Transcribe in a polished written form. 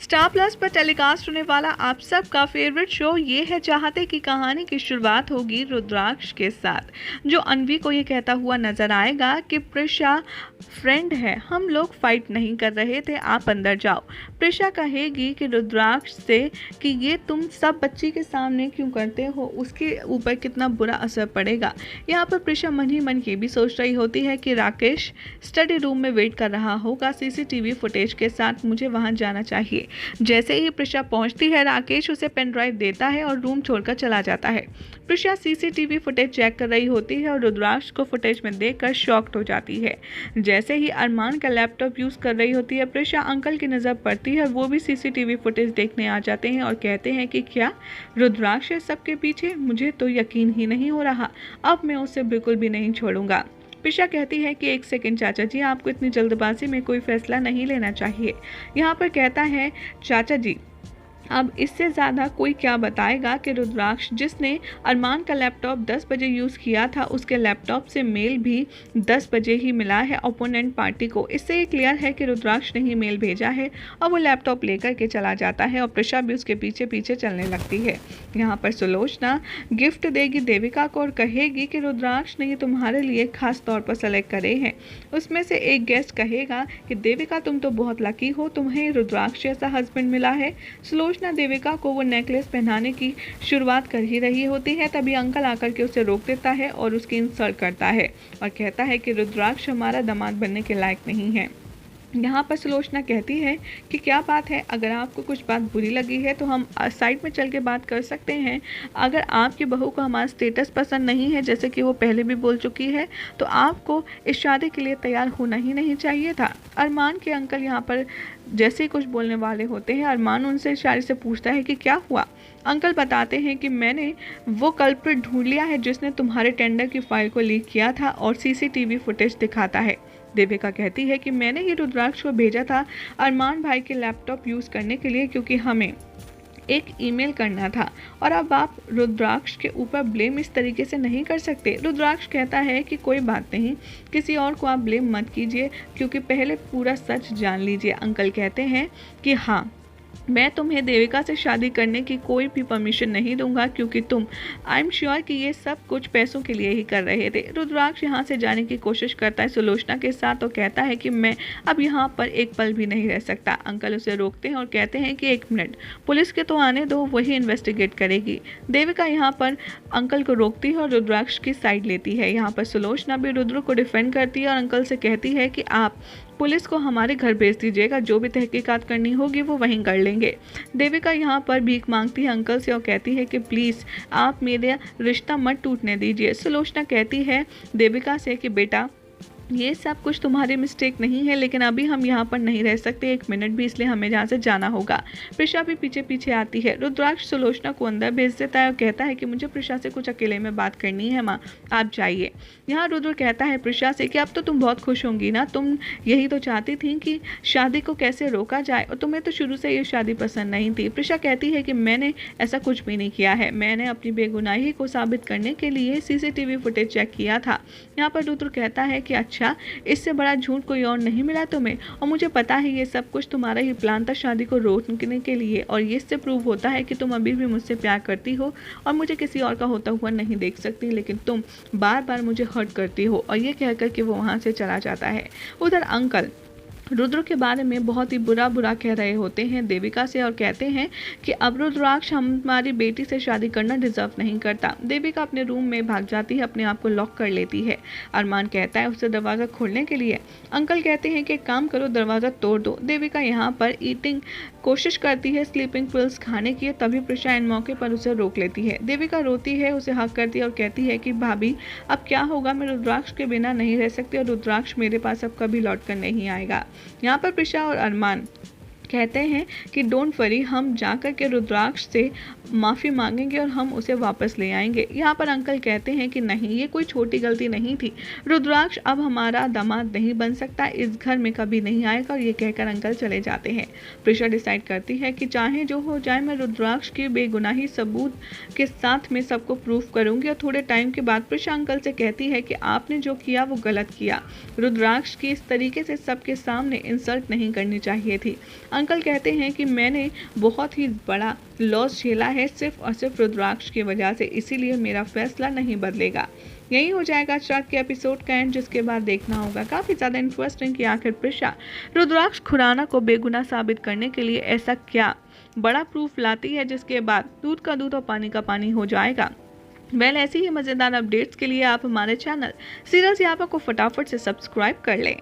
Star plus पर telecast होने वाला आप सबका फेवरेट शो ये है चाहते की कहानी की शुरुआत होगी रुद्राक्ष के साथ, जो अनवी को ये कहता हुआ नजर आएगा कि प्रिशा फ्रेंड है, हम लोग फाइट नहीं कर रहे थे, आप अंदर जाओ। प्रिशा कहेगी कि रुद्राक्ष से कि ये तुम सब बच्ची के सामने क्यों करते हो, उसके ऊपर कितना बुरा असर पड़ेगा। यहाँ पर प्रिशा मन ही मन ये भी सोच रही होती है कि राकेश स्टडी रूम में वेट कर रहा होगा सीसीटीवी फुटेज के साथ, मुझे वहां जाना चाहिए। जैसे ही प्रिशा पहुंचती है, राकेश उसे पेन ड्राइव देता है और रूम छोड़कर चला जाता है। प्रिशा सीसीटीवी फुटेज चेक कर रही होती है और रुद्राक्ष को फुटेज में देखकर शॉक्ड हो जाती है। जैसे ही अरमान का लैपटॉप यूज कर रही होती है, प्रिशा अंकल की नजर पड़ती है, वो भी सीसीटीवी फुटेज देखने आ जाते हैं और कहते हैं कि क्या रुद्राक्ष है सबके पीछे, मुझे तो यकीन ही नहीं हो रहा, अब मैं उसे बिल्कुल भी नहीं छोड़ूंगा। प्रिशा कहती है कि एक सेकंड चाचा जी, आपको इतनी जल्दबाजी में कोई फैसला नहीं लेना चाहिए। यहाँ पर कहता है चाचा जी, अब इससे ज़्यादा कोई क्या बताएगा कि रुद्राक्ष जिसने अरमान का लैपटॉप 10 बजे यूज़ किया था, उसके लैपटॉप से मेल भी 10 बजे ही मिला है ओपोनेंट पार्टी को। इससे ये क्लियर है कि रुद्राक्ष ने ही मेल भेजा है और वो लैपटॉप लेकर के चला जाता है और प्रिशा भी उसके पीछे पीछे चलने लगती है। यहाँ पर सुलोचना गिफ्ट देगी देविका को और कहेगी कि रुद्राक्ष ने ये तुम्हारे लिए खास तौर पर सेलेक्ट करे हैं। उसमें से एक गेस्ट कहेगा कि देविका तुम तो बहुत लकी हो, तुम्हें रुद्राक्ष जैसा हस्बैंड मिला है। सुलोचना देविका को वो नेकलेस पहनाने की शुरुआत कर ही रही होती है, तभी अंकल आकर के उसे रोक देता है और उसकी इंसल्ट करता है और कहता है कि रुद्राक्ष हमारा दामाद बनने के लायक नहीं है। यहाँ पर सुलोचना कहती है कि क्या बात है, अगर आपको कुछ बात बुरी लगी है तो हम साइड में चल के बात कर सकते हैं। अगर आपकी बहू को हमारा स्टेटस पसंद नहीं है, जैसे कि वो पहले भी बोल चुकी है, तो आपको इस शादी के लिए तैयार होना ही नहीं चाहिए था। अरमान के अंकल यहाँ पर जैसे ही कुछ बोलने वाले होते हैं, अरमान उनसे इशारे से पूछता है कि क्या हुआ। अंकल बताते हैं कि मैंने वो कल्प्रिट ढूंढ लिया है जिसने तुम्हारे टेंडर की फाइल को लीक किया था और सीसीटीवी फुटेज दिखाता है। देविका कहती है कि मैंने ही रुद्राक्ष को भेजा था अरमान भाई के लैपटॉप यूज़ करने के लिए, क्योंकि हमें एक ईमेल करना था और अब आप रुद्राक्ष के ऊपर ब्लेम इस तरीके से नहीं कर सकते। रुद्राक्ष कहता है कि कोई बात नहीं, किसी और को आप ब्लेम मत कीजिए, क्योंकि पहले पूरा सच जान लीजिए। अंकल कहते हैं कि हाँ, मैं तुम्हें देविका से शादी करने की कोई भी परमिशन नहीं दूंगा, क्योंकि तुम आई एम श्योर कि ये सब कुछ पैसों के लिए ही कर रहे थे। रुद्राक्ष यहाँ से जाने की कोशिश करता है सुलोचना के साथ और कहता है कि मैं अब यहाँ पर एक पल भी नहीं रह सकता। अंकल उसे रोकते हैं और कहते हैं कि एक मिनट, पुलिस के तो आने दो, वही इन्वेस्टिगेट करेगी। देविका यहाँ पर अंकल को रोकती है और रुद्राक्ष की साइड लेती है। यहाँ पर सुलोचना भी रुद्र को डिफेंड करती है और अंकल से कहती है कि आप पुलिस को हमारे घर भेज दीजिएगा, जो भी तहकीकात करनी होगी वो वहीं कर लेंगे। देविका यहाँ पर भीख मांगती है अंकल से और कहती है कि प्लीज़ आप मेरा रिश्ता मत टूटने दीजिए। सुलोचना कहती है देविका से कि बेटा, ये सब कुछ तुम्हारी मिस्टेक नहीं है, लेकिन अभी हम यहाँ पर नहीं रह सकते एक मिनट भी, इसलिए हमें यहाँ से जाना होगा। प्रिशा भी पीछे पीछे आती है। रुद्राक्ष सुलोचना को अंदर भेज देता है और कहता है कि मुझे प्रिशा से कुछ अकेले में बात करनी है माँ, आप जाइए। यहाँ रुद्र कहता है प्रिशा से कि अब तो तुम बहुत खुश होंगी ना, तुम यही तो चाहती थी कि शादी को कैसे रोका जाए, और तुम्हें तो शुरू से ये शादी पसंद नहीं थी। प्रिशा कहती है कि मैंने ऐसा कुछ भी नहीं किया है, मैंने अपनी बेगुनाही को साबित करने के लिए सीसीटीवी फुटेज चेक किया था। यहाँ पर रुद्र कहता है कि अच्छा, इससे बड़ा झूठ कोई और नहीं मिला तुम्हें, और मुझे पता है ये सब कुछ तुम्हारा ही प्लान था शादी को रोकने के लिए, और ये इससे प्रूव होता है कि तुम अभी भी मुझसे प्यार करती हो और मुझे किसी और का होता हुआ नहीं देख सकती, लेकिन तुम बार बार मुझे हर्ट करती हो। और ये कहकर कि वो वहाँ से चला जाता है। उधर अंकल रुद्र के बारे में बहुत ही बुरा कह रहे होते हैं देविका से और कहते हैं कि अब रुद्राक्ष हमारी बेटी से शादी करना डिजर्व नहीं करता। देविका अपने रूम में भाग जाती है, अपने आप को लॉक कर लेती है। अरमान कहता है उसे दरवाज़ा खोलने के लिए। अंकल कहते हैं कि एक काम करो, दरवाज़ा तोड़ दो। देविका यहाँ पर ईटिंग कोशिश करती है स्लीपिंग पिल्स खाने की, तभी प्रिशा इन मौके पर उसे रोक लेती है। देविका रोती है, उसे हक करती है और कहती है कि भाभी अब क्या होगा, मैं रुद्राक्ष के बिना नहीं रह सकती और रुद्राक्ष मेरे पास अब कभी लौट कर नहीं आएगा। यहाँ पर प्रिशा और अरमान कहते हैं कि डोंट वरी, हम जाकर के रुद्राक्ष से माफ़ी मांगेंगे और हम उसे वापस ले आएंगे। यहाँ पर अंकल कहते हैं कि नहीं, ये कोई छोटी गलती नहीं थी, रुद्राक्ष अब हमारा दामाद नहीं बन सकता, इस घर में कभी नहीं आएगा, और ये कहकर अंकल चले जाते हैं। प्रिशा डिसाइड करती है कि चाहे जो हो जाए, मैं रुद्राक्ष की बेगुनाही सबूत के साथ में सबको प्रूफ करूंगी। और थोड़े टाइम के बाद प्रिशा अंकल से कहती है कि आपने जो किया वो गलत किया, रुद्राक्ष की इस तरीके से सबके सामने इंसल्ट नहीं करनी चाहिए थी। अंकल कहते हैं कि मैंने बहुत ही बड़ा लॉस झेला है सिर्फ और सिर्फ रुद्राक्ष की वजह से, इसीलिए मेरा फैसला नहीं बदलेगा। यही हो जाएगा ट्रक के एपिसोड का एंड, जिसके बाद देखना होगा काफ़ी ज़्यादा इंटरेस्टिंग कि आखिर प्रिशा रुद्राक्ष खुराना को बेगुनाह साबित करने के लिए ऐसा क्या बड़ा प्रूफ लाती है जिसके बाद दूध का दूध और पानी का पानी हो जाएगा। ऐसी ही मज़ेदार अपडेट्स के लिए आप हमारे चैनल सीरियल्स यापा को फटाफट से सब्सक्राइब कर लें।